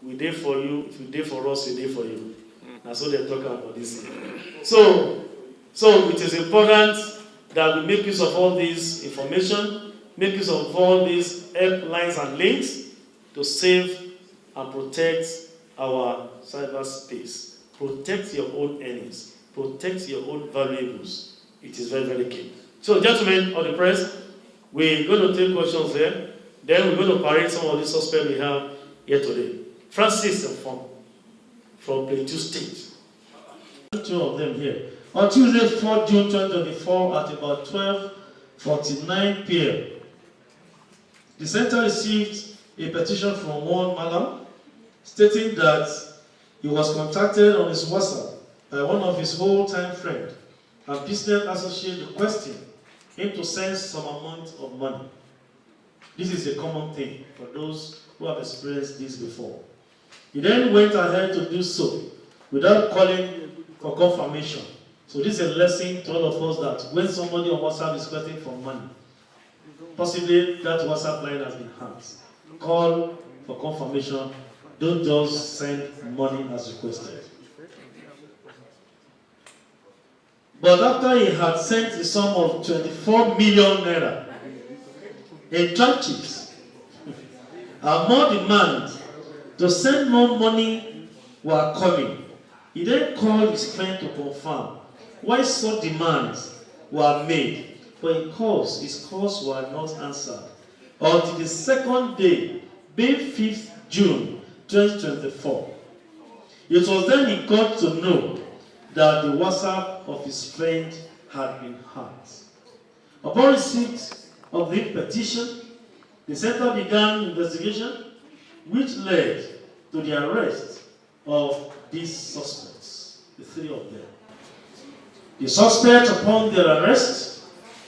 we did for you. If you did for us, we did for you. That's what they're talking about this year. So it is important that we make use of all this information, make use of all these helplines and links to save and protect our cyberspace. Protect your own earnings. Protect your own valuables. It is very, very key. So, gentlemen of the press, we're going to take questions there. Then we're going to parade some of the suspects we have here today. Francis from Plateau State. Two of them here. On Tuesday, 4 June 2024, at about 12:49 p.m., the center received a petition from one Malam stating that he was contacted on his WhatsApp by one of his old-time friends and business associate requesting him to send some amount of money. This is a common thing for those who have experienced this before. He then went ahead to do so without calling for confirmation. So this is a lesson to all of us that when somebody on WhatsApp is requesting for money, possibly that WhatsApp line has been hacked. Call for confirmation. Don't just send money as requested. But after he had sent a sum of 24 million naira in tranches, and more demands to send more money were coming, he then called his friend to confirm why such demands were made, but his calls were not answered until the second day, being 5th June 2024. It was then he got to know that the WhatsApp of his friend had been hacked. Upon receipt of the petition, the center began investigation, which led to the arrest of these suspects, the three of them. The suspects, upon their arrest,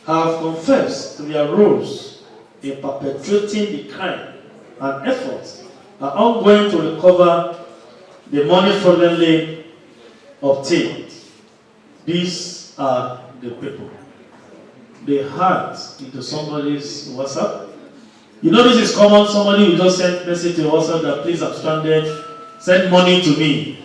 have confessed to their roles in perpetrating the crime, and efforts are ongoing to recover the money fraudulently obtained. These are the people. They hacked into somebody's WhatsApp. You know this is common. Somebody will just send message to WhatsApp that please I'm stranded, send money to me.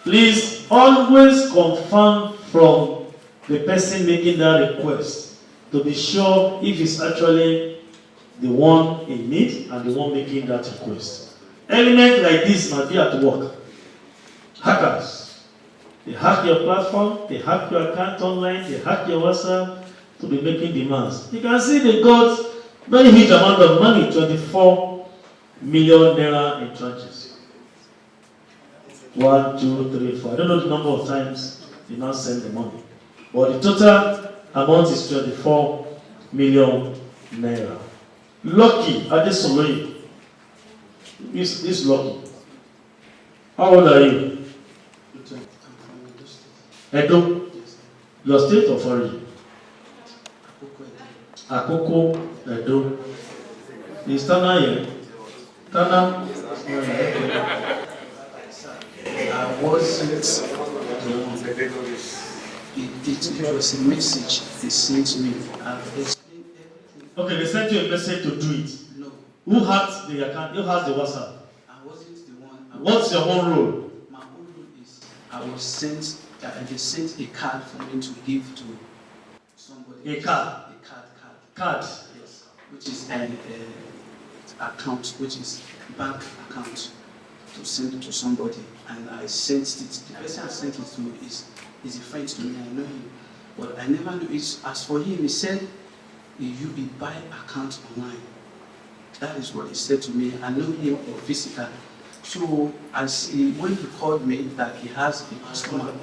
Please always confirm from the person making that request to be sure if it's actually the one in need and the one making that request. Elements like this might be at work. Hackers. They hack your platform, they hack your account online, they hack your WhatsApp to be making demands. You can see they got very huge amount of money, 24 million naira in tranches. 1, 2, 3, 4. I don't know the number of times they now send the money. But the total amount is 24 million naira. Lucky Adesoloye. This Lucky. How old are you? Edo. Your state of origin? Akoko, Edo. Is Tana here? Tana? I wasn't the one. It was a message they sent me. Okay, they sent you a message to do it. No. Who hacked the account? Who has the WhatsApp? I wasn't the one. What's your own role? My own role is I was sent. They sent a card for me to give to somebody. A card? A card. Card? Yes. Which is an account, which is bank account, to send it to somebody. And I sent it. The person I sent it to is a friend to me. I know him. But I never knew it. As for him, he said, you be buy account online. That is what he said to me. I know him physically. So when he called me that he has a customer.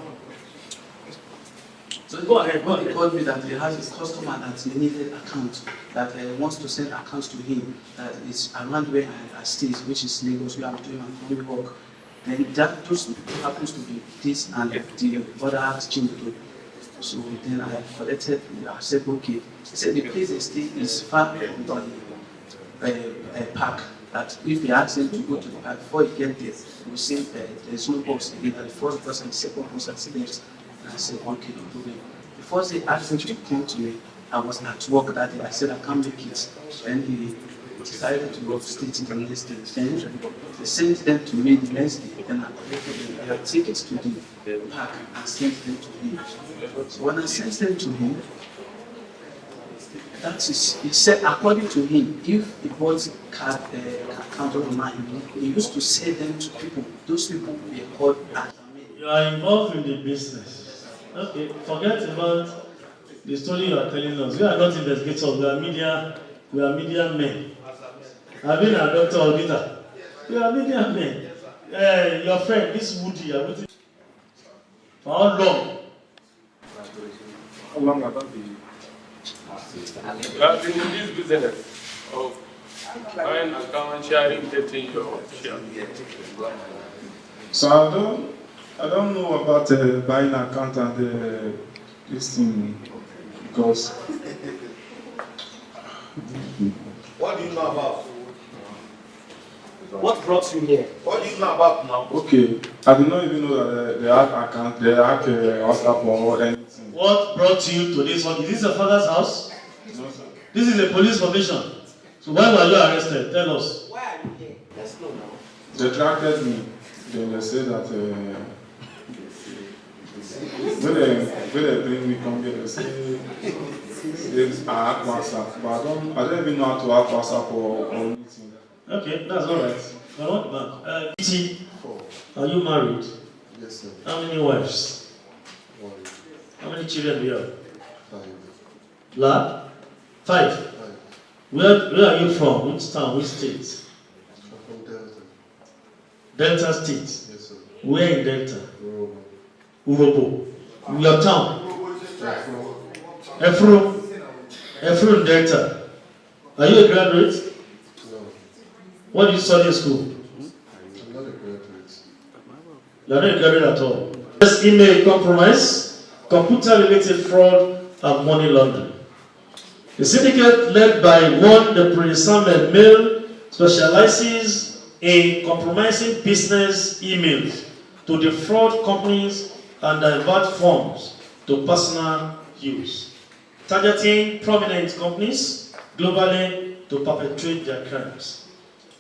So Go ahead. He called me that he has a customer that needed account, that wants to send accounts to him, that is around where I stay, which is Lagos, where I'm doing my family work. Then those people happens to be this and the other exchange group. So then I collected, I said, okay. He said the place they stay is far from the park, that if they ask them to go to the park, before you get there, we say there's no bus again, the first bus and the second bus and second. And I said, okay, no problem. Before they asked me to come to me, I was at work that day. I said, I can't make it. Then decided to go to state the next day. Then they sent them to me the next day, and I collected their tickets to the park and sent them to him. So when I sent them to him, that is, he said, according to him, if he bought card account online, he used to sell them to people. Those people were called Atamé. You are involved in the business. Okay, forget about the story you are telling us. We are not investigators, we are media men. I've been a doctor auditor. We are media men. Your friend, this Woody, for how long? How long have I been? I've been in this business of buying account, sharing, getting your share. So I don't know about buying account and this thing because. What do you know about? What brought you here? What do you know about now? Okay, I did not even know that they have account, they have WhatsApp or anything. What brought you to this one? Is this your father's house? No, sir. This is a police formation. So why were you arrested? Tell us. Why are you here? Let's know now. They tracked me. Then they say that when they bring me come here, they say I have WhatsApp, but I don't even know how to have WhatsApp or anything. Okay, that's all right. I want back. T, are you married? Yes, sir. How many wives? One, How many children do you have? 5. La? 5. Where are you from? Which town? Which state? I'm from Delta. Delta State. Yes, sir. Where in Delta? Urobo. Urobo. Your town? Afro. Efru in Delta. Are you a graduate? No, What do you study in school? I'm not a graduate. You are not a graduate at all. Just email compromise, computer-related fraud, and money laundering. The syndicate, led by one the Prince Samuel Mill, specializes in compromising business emails to defraud companies and divert funds to personal use, targeting prominent companies globally to perpetrate their crimes.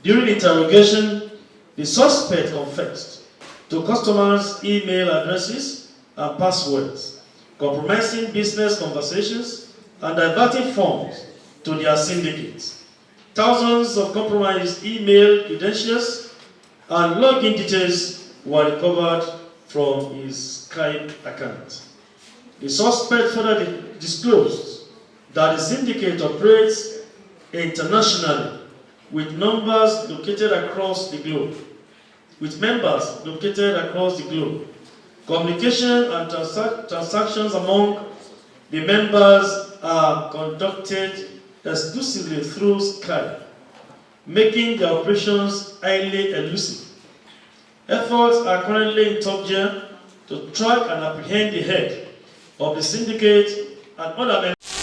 During interrogation, the suspect confessed to customers' email addresses and passwords, compromising business conversations, and diverting funds to their syndicates. Thousands of compromised email credentials and login details were recovered from his Skype account. The suspect further disclosed that the syndicate operates internationally with members located across the globe. Communication and transactions among the members are conducted exclusively through Skype, making their operations highly elusive. Efforts are currently in top gear to track and apprehend the head of the syndicate and other members.